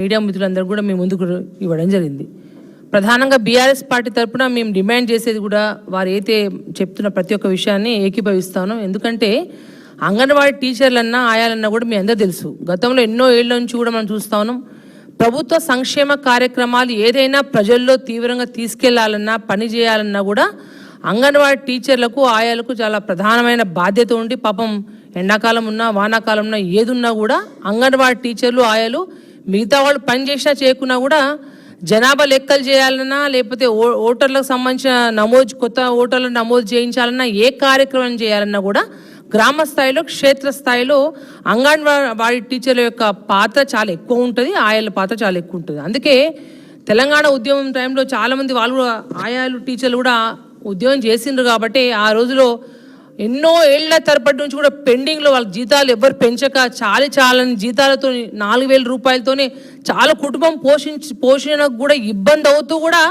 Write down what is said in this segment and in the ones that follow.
Media మిత్రులందరూ కూడా మేము ముందుకు ఇవ్వడం జరిగింది. ప్రధానంగా బీఆర్ఎస్ పార్టీ తరఫున మేము డిమాండ్ చేసేది కూడా వారు అయితే చెప్తున్న ప్రతి ఒక్క విషయాన్ని ఏకీభవిస్తాను. ఎందుకంటే అంగన్వాడీ టీచర్లన్నా ఆయాలన్నా కూడా మీ అందరూ తెలుసు, గతంలో ఎన్నో ఏళ్ల నుంచి కూడా మనం చూస్తా ఉన్నాం. ప్రభుత్వ సంక్షేమ కార్యక్రమాలు ఏదైనా ప్రజల్లో తీవ్రంగా తీసుకెళ్లాలన్నా పని చేయాలన్నా కూడా అంగన్వాడీ టీచర్లకు ఆయాలకు చాలా ప్రధానమైన బాధ్యత ఉండి, పాపం ఎండాకాలం ఉన్నా వానాకాలం ఉన్నా ఏదున్నా కూడా అంగన్వాడీ టీచర్లు ఆయాలు మిగతా వాళ్ళు పని చేసినా చేయకున్నా కూడా జనాభా లెక్కలు చేయాలన్నా లేకపోతే ఓటర్లకు సంబంధించిన కొత్త ఓటర్లను నమోదు చేయించాలన్నా ఏ కార్యక్రమం చేయాలన్నా కూడా గ్రామ స్థాయిలో క్షేత్రస్థాయిలో అంగన్వాడీ టీచర్ల యొక్క పాత్ర చాలా ఎక్కువ ఉంటుంది, ఆయాల పాత్ర చాలా ఎక్కువ ఉంటుంది. అందుకే తెలంగాణ ఉద్యమం టైంలో చాలామంది వాళ్ళు ఆయాలు టీచర్లు కూడా ఉద్యోగం చేసిండ్రు కాబట్టి ఆ రోజులో ఎన్నో ఏళ్ల తరపటి నుంచి కూడా పెండింగ్లో వాళ్ళ జీతాలు ఎవరు పెంచక చాలని జీతాలతో 4,000 రూపాయలతోనే చాలా కుటుంబం పోషణకు కూడా ఇబ్బంది అవుతూ కూడా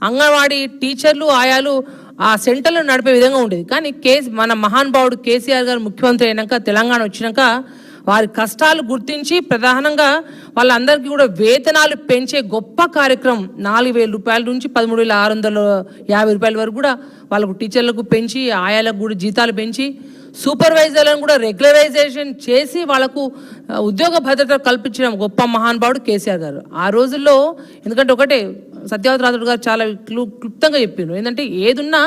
అంగన్వాడీ టీచర్లు ఆయాలు ఆ సెంటర్లో నడిపే విధంగా ఉండేది. కానీ మన మహానుభావుడు కేసీఆర్ గారు ముఖ్యమంత్రి అయినాక తెలంగాణ వచ్చినాక వారి కష్టాలు గుర్తించి ప్రధానంగా వాళ్ళందరికీ కూడా వేతనాలు పెంచే గొప్ప కార్యక్రమం 4,000 రూపాయల నుంచి 13,650 రూపాయల వరకు కూడా వాళ్ళకు టీచర్లకు పెంచి ఆయాలకు కూడా జీతాలు పెంచి సూపర్వైజర్లను కూడా రెగ్యులరైజేషన్ చేసి వాళ్ళకు ఉద్యోగ భద్రత కల్పించడం గొప్ప మహానుభావుడు కేసీఆర్ గారు. ఆ రోజుల్లో ఎందుకంటే ఒకటే సత్యవతి రాథోడ్ గారు చాలా క్లుప్తంగా చెప్పారు, ఏంటంటే ఏదున్నా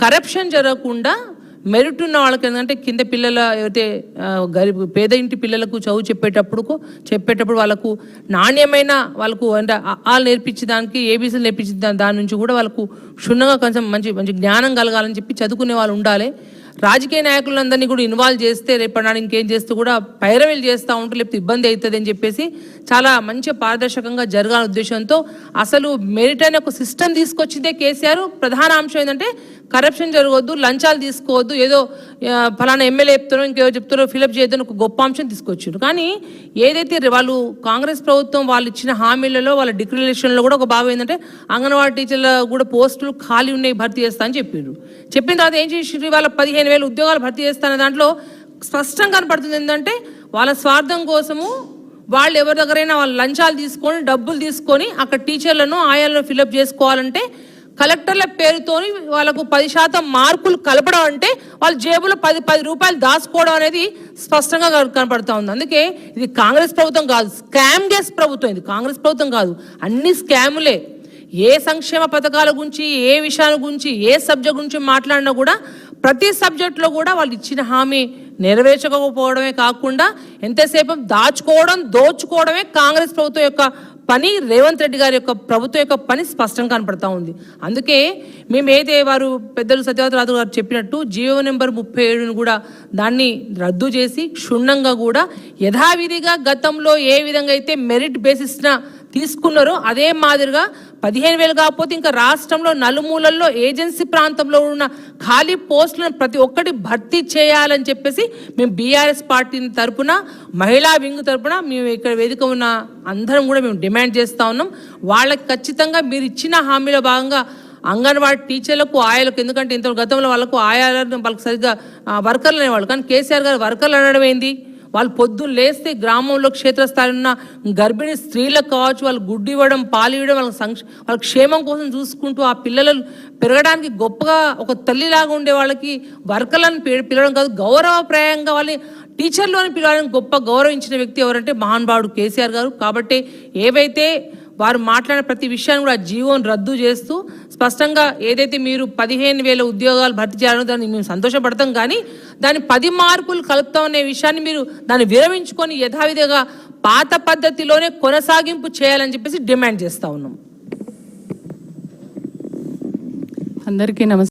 కరప్షన్ జరగకుండా మెరిట్ ఉన్న వాళ్ళకి ఏంటంటే కింద పిల్లల ఏదైతే గరీబ్ పేద ఇంటి పిల్లలకు చదువు చెప్పేటప్పుడు వాళ్ళకు నాణ్యమైన వాళ్ళకు అంటే ఆలు నేర్పించడానికి ఏబీసీలు నేర్పించిన దాని నుంచి కూడా వాళ్ళకు క్షుణ్ణంగా కొంచెం మంచి జ్ఞానం కలగాలని చెప్పి చదువుకునే వాళ్ళు ఉండాలి. రాజకీయ నాయకులందరినీ కూడా ఇన్వాల్వ్ చేస్తే రేపటి ఇంకేం చేస్తూ కూడా పైరవీలు చేస్తూ ఉంటే లేకపోతే ఇబ్బంది అవుతుంది అని చెప్పేసి చాలా మంచి పారదర్శకంగా జరగాలనే ఉద్దేశంతో అసలు మెరిట్ అనే ఒక సిస్టమ్ తీసుకొచ్చిందే కేసీఆర్. ప్రధాన అంశం ఏంటంటే కరప్షన్ జరగవద్దు, లంచాలు తీసుకోవద్దు, ఏదో ఫలానా ఎమ్మెల్యే చెప్తారో ఇంకేదో చెప్తారో ఫిలప్ చేయొద్దని ఒక గొప్ప అంశం తీసుకొచ్చారు. కానీ ఏదైతే వాళ్ళు కాంగ్రెస్ ప్రభుత్వం వాళ్ళు ఇచ్చిన హామీలలో వాళ్ళ డిక్లరేషన్లో కూడా ఒక భాగం ఏంటంటే అంగన్వాడీ టీచర్ల కూడా పోస్టులు ఖాళీ ఉన్నాయి భర్తీ చేస్తా అని చెప్పిన తర్వాత ఏం చేసి వాళ్ళ 15,000 ఉద్యోగాలు భర్తీ చేస్తానే దాంట్లో స్పష్టంగా కనపడుతుంది. ఏంటంటే వాళ్ళ స్వార్థం కోసము వాళ్ళు ఎవరి దగ్గరైనా వాళ్ళు లంచాలు తీసుకొని డబ్బులు తీసుకొని అక్కడ టీచర్లను ఆయాలను ఫిలప్ చేసుకోవాలంటే కలెక్టర్ల పేరుతోని వాళ్ళకు 10% మార్కులు కలపడం అంటే వాళ్ళ జేబులో 10 రూపాయలు దాచుకోవడం అనేది స్పష్టంగా కనపడుతూ ఉంది. అందుకే ఇది కాంగ్రెస్ ప్రభుత్వం కాదు, స్కామ్ చేసే ప్రభుత్వం. ఇది కాంగ్రెస్ ప్రభుత్వం కాదు, అన్ని స్కాములే. ఏ సంక్షేమ పథకాల గురించి ఏ విషయాల గురించి ఏ సబ్జెక్ట్ గురించి మాట్లాడినా కూడా ప్రతి సబ్జెక్టులో కూడా వాళ్ళు ఇచ్చిన హామీ నెరవేర్చకపోవడమే కాకుండా ఎంతసేపు దోచుకోవడమే కాంగ్రెస్ ప్రభుత్వం యొక్క పని, రేవంత్ రెడ్డి గారి యొక్క ప్రభుత్వం యొక్క పని స్పష్టంగా కనపడతా ఉంది. అందుకే మేమైతే వారు పెద్దలు సత్యవతి రాథోడ్ గారు చెప్పినట్టు జీవో నెంబర్ 37ను కూడా దాన్ని రద్దు చేసి క్షుణ్ణంగా కూడా యథావిధిగా గతంలో ఏ విధంగా అయితే మెరిట్ బేసిస్న తీసుకున్నారో అదే మాదిరిగా 15,000 కాకపోతే ఇంకా రాష్ట్రంలో నలుమూలల్లో ఏజెన్సీ ప్రాంతంలో ఉన్న ఖాళీ పోస్టులను ప్రతి ఒక్కటి భర్తీ చేయాలని చెప్పేసి మేము బీఆర్ఎస్ పార్టీ తరఫున మహిళా వింగ్ తరఫున మేము ఇక్కడ వేదిక ఉన్న అందరం కూడా మేము డిమాండ్ చేస్తూ ఉన్నాం. వాళ్ళకి ఖచ్చితంగా మీరు ఇచ్చిన హామీలో భాగంగా అంగన్వాడీ టీచర్లకు ఆయాలకు, ఎందుకంటే ఇంత గతంలో వాళ్ళకు వాళ్ళకి సరిగ్గా వర్కర్లు అనేవాళ్ళు, కానీ కేసీఆర్ గారు వర్కర్లు అనడం ఏంది? వాళ్ళు పొద్దున్న లేస్తే గ్రామంలో క్షేత్రస్థాయిలో ఉన్న గర్భిణీ స్త్రీలకు కావచ్చు, వాళ్ళు గుడ్డు ఇవ్వడం పాలు ఇవ్వడం వాళ్ళ క్షేమం కోసం చూసుకుంటూ ఆ పిల్లలు పెరగడానికి గొప్పగా ఒక తల్లిలాగా ఉండే వాళ్ళకి వర్కర్లను పిలవడం కాదు, గౌరవప్రాయంగా వాళ్ళని టీచర్లు అని పిలవడానికి గొప్ప గౌరవించిన వ్యక్తి ఎవరంటే మహానుభావుడు కేసీఆర్ గారు. కాబట్టి ఏవైతే వారు మాట్లాడిన ప్రతి విషయాన్ని కూడా జీవోను రద్దు చేస్తూ స్పష్టంగా ఏదైతే మీరు 15,000 ఉద్యోగాలు భర్తీ చేయాలని దాన్ని మేము సంతోషపడతాం, కానీ దాన్ని 10 మార్కులు కలుపుతాం అనే విషయాన్ని మీరు దాన్ని విరమించుకొని యథావిధిగా పాత పద్ధతిలోనే కొనసాగింపు చేయాలని చెప్పేసి డిమాండ్ చేస్తూ ఉన్నాం. అందరికీ నమస్కారం.